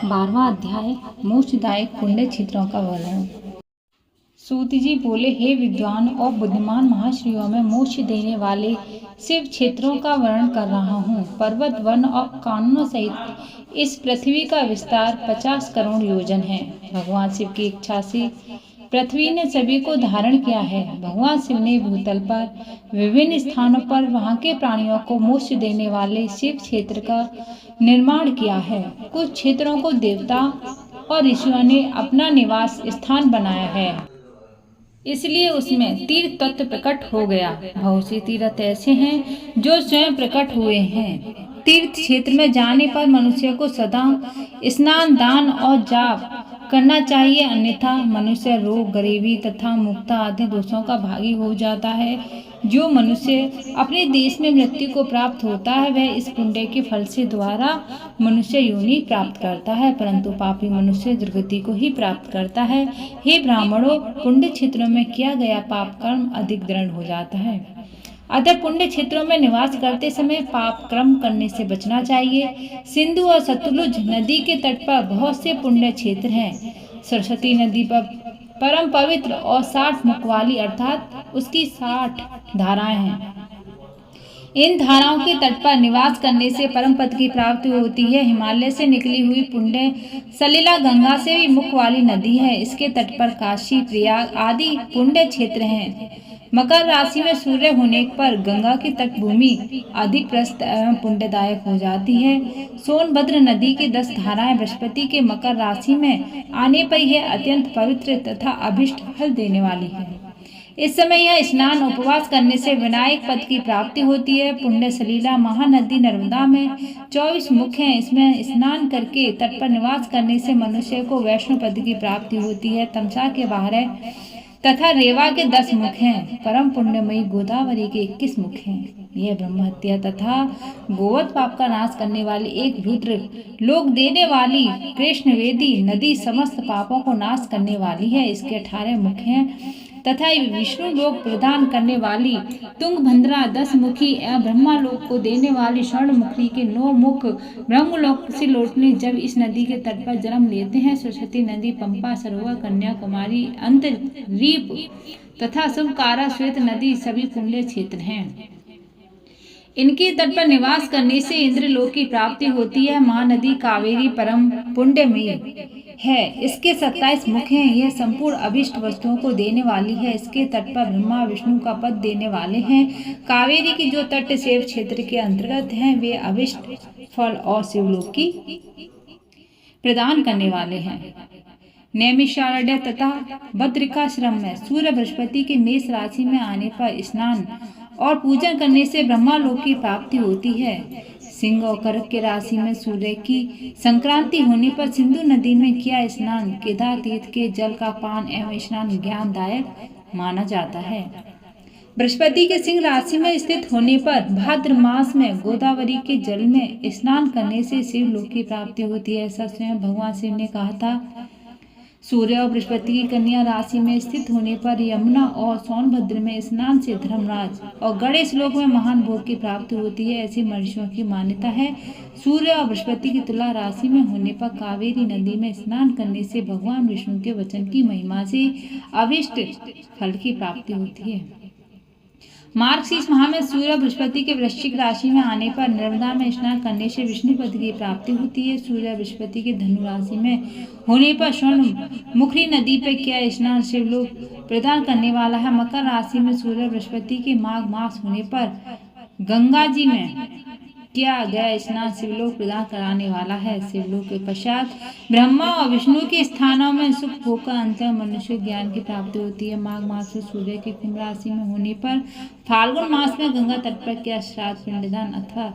12वां अध्याय मोक्षदायक पुण्य क्षेत्रों का वर्णन। सूत जी बोले, हे विद्वान और बुद्धिमान महाश्रियों में मोक्ष देने वाले शिव क्षेत्रों का वर्णन कर रहा हूँ। पर्वत, वन और कानूनों सहित इस पृथ्वी का विस्तार 50 करोड़ योजन है। भगवान शिव की इच्छा से पृथ्वी ने सभी को धारण किया है। भगवान शिव ने भूतल पर विभिन्न स्थानों पर वहाँ के प्राणियों को मोक्ष देने वाले शिव क्षेत्र का निर्माण किया है। कुछ क्षेत्रों को देवता और ऋषियों ने अपना निवास स्थान बनाया है, इसलिए उसमें तीर्थ तत्व प्रकट हो गया। बहुत से तीर्थ ऐसे हैं जो स्वयं प्रकट हुए हैं। तीर्थ क्षेत्र में जाने पर मनुष्य को सदा स्नान, दान और जाप करना चाहिए, अन्यथा मनुष्य रोग, गरीबी तथा मुक्ता आदि दोषों का भागी हो जाता है। जो मनुष्य अपने देश में मृत्यु को प्राप्त होता है वह इस पुण्य के फल से द्वारा मनुष्य योनि प्राप्त करता है, परंतु पापी मनुष्य दुर्गति को ही प्राप्त करता है। हे ब्राह्मणों, पुण्य क्षेत्रों में किया गया पाप कर्म अधिक दृढ़ हो जाता है। अतः पुण्य क्षेत्रों में निवास करते समय पाप कर्म करने से बचना चाहिए। सिंधु और सतलुज नदी के तट पर बहुत से पुण्य क्षेत्र हैं। सरस्वती नदी पर परम पवित्र और 60 मुख वाली अर्थात उसकी 60 धाराएं हैं। इन धाराओं के तट पर निवास करने से परम पद की प्राप्ति होती है। हिमालय से निकली हुई पुण्य सलिला गंगा से भी मुख वाली नदी है। इसके तट पर काशी, प्रयाग आदि पुण्य क्षेत्र हैं। मकर राशि में सूर्य होने पर गंगा की तटभूमि अधिक प्रशस्त एवं पुण्यदायक हो जाती है। सोनभद्र नदी की 10 धाराएं बृहस्पति के मकर राशि में आने पर यह अत्यंत पवित्र तथा अभिष्ट फल देने वाली है। इस समय यह स्नान उपवास करने से विनायक पद की प्राप्ति होती है। पुण्य सलीला महानदी नर्मदा में 24 मुख हैं। इसमें स्नान करके तट पर निवास करने से मनुष्य को वैष्णव पद की प्राप्ति होती है। तमसा के बाहर तथा रेवा के 10 मुख हैं। परम पुण्यमयी गोदावरी के 21 मुख हैं। यह ब्रह्म हत्या तथा गोवध पाप का नाश करने वाली एक रुद्र लोक देने वाली कृष्णवेदी नदी समस्त पापों को नाश करने वाली है। इसके 18 मुख हैं तथा विष्णु लोक प्रदान करने वाली तुंगभद्रा 10 मुखी एवं ब्रह्मा लोक को देने वाली स्वर्णमुखी के 9 मुख ब्रह्मलोक से लौटने जब इस नदी के तट पर जन्म लेते हैं। सरस्वती नदी, पंपा सरोवर, कन्याकुमारी, अंतरीप तथा शुभकारा श्वेत नदी सभी पुण्य क्षेत्र हैं। इनके तट पर निवास करने से इंद्रलोक की प्राप्ति होती है। महानदी कावेरी परम पुण्यमयी है। इसके 27 मुख हैं। यह संपूर्ण अभिष्ट वस्तुओं को देने वाली है। इसके तट पर ब्रह्मा विष्णु का पद देने वाले हैं। कावेरी की जो तट शिव क्षेत्र के अंतर्गत हैं वे अभिष्ट फल और शिवलोक की प्रदान करने वाले हैं। नैमिषारण्य तथा बद्रिकाश्रम में सूर्य बृहस्पति के मेष राशि में आने पर स्नान और पूजन करने से ब्रह्मा लोक की प्राप्ति होती है। सिंह और कर्क के राशि में सूर्य की संक्रांति होने पर सिंधु नदी में किया स्नान केदार तीर्थ के जल का पान एवं स्नान ज्ञानदायक माना जाता है। बृहस्पति के सिंह राशि में स्थित होने पर भाद्र मास में गोदावरी के जल में स्नान करने से शिवलोक की प्राप्ति होती है। ऐसा स्वयं भगवान शिव ने कहा था। सूर्य और बृहस्पति की कन्या राशि में स्थित होने पर यमुना और सोनभद्र में स्नान से धर्मराज और गणेश लोक में महान भोग की प्राप्ति होती है। ऐसी महर्षियों की मान्यता है। सूर्य और बृहस्पति की तुला राशि में होने पर कावेरी नदी में स्नान करने से भगवान विष्णु के वचन की महिमा से अभिष्ट फल की प्राप्ति होती है। मार्गशीर्ष माह में सूर्य बृहस्पति के वृश्चिक राशि में आने पर नर्मदा में स्नान करने से विष्णु पद की प्राप्ति होती है। सूर्य बृहस्पति के धनु राशि में होने पर स्वर्णमुखी नदी पर किया स्नान शिवलोक प्रदान करने वाला है। मकर राशि में सूर्य बृहस्पति के माघ मास होने पर गंगा जी में किया गया स्नान शिवलोक प्रदान कराने वाला है। शिवलोक के पश्चात ब्रह्मा और विष्णु के स्थानों में सुख भोग का अंत मनुष्य ज्ञान की प्राप्ति होती है। माघ मास में सूर्य के कुंभ राशि में होने पर फाल्गुन मास में गंगा तट पर किया श्राद्ध, पिंडदान अथवा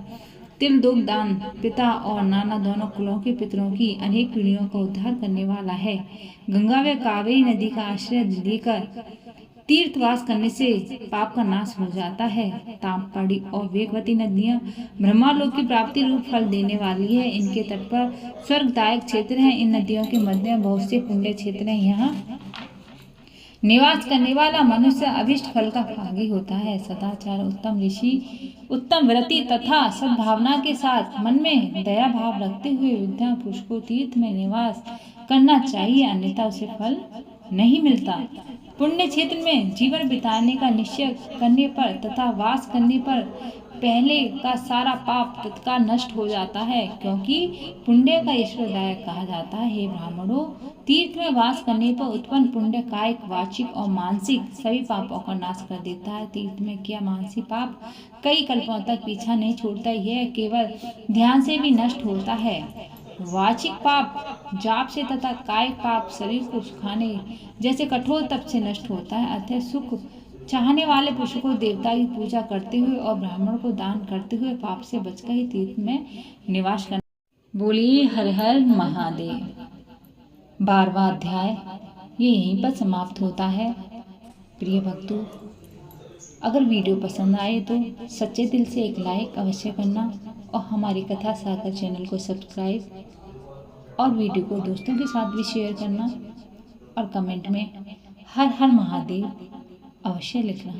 तिल दुग्ध दान पिता और नाना दोनों कुलों के पितरों की अनेक पीढ़ियों का उद्धार करने वाला है। गंगा व कावेरी नदी का आश्रय लेकर तीर्थवास करने से पाप का नाश हो जाता है। ताम्रपाणी और वेगवती नदियां ब्रह्मालोक की प्राप्ति रूप फल देने वाली है। इनके तट पर स्वर्गदायक क्षेत्र हैं। इन नदियों के मध्य में बहुत से पुण्य क्षेत्र हैं। यहाँ निवास करने वाला मनुष्य अभिष्ट फल का भागी होता है। सदाचार, उत्तम ऋषि, उत्तम व्रति तथा सद्भावना के साथ मन में दया भाव रखते हुए विद्वान पुरुष को तीर्थ में निवास करना चाहिए, अन्यथा उसे फल नहीं मिलता। पुण्य क्षेत्र में जीवन बिताने का निश्चय करने पर तथा वास करने पर पहले का सारा पाप तत्काल नष्ट हो जाता है, क्योंकि पुण्य का ईश्वरदायक कहा जाता है। हे ब्राह्मणों, तीर्थ में वास करने पर उत्पन्न पुण्य कायिक, वाचिक और मानसिक सभी पापों का नाश कर देता है। तीर्थ में किया मानसिक पाप कई कल्पों तक पीछा नहीं छोड़ता, यह केवल ध्यान से भी नष्ट होता है। वाचिक पाप जाप से तथा कायिक पाप शरीर को सुखाने जैसे कठोर तप से नष्ट होता है। अतः सुख चाहने वाले पुरुष को देवता की पूजा करते हुए और ब्राह्मण को दान करते हुए पाप से बचकर ही तीर्थ में निवास करना। बोलिए हर हर महादेव। 12वां अध्याय ये यहीं पर समाप्त होता है। प्रिय भक्तों, अगर वीडियो पसंद आए तो सच्चे दिल से एक लाइक अवश्य करना और हमारी कथा सागर चैनल को सब्सक्राइब और वीडियो को दोस्तों के साथ भी शेयर करना और कमेंट में हर हर महादेव अवश्य लिखना।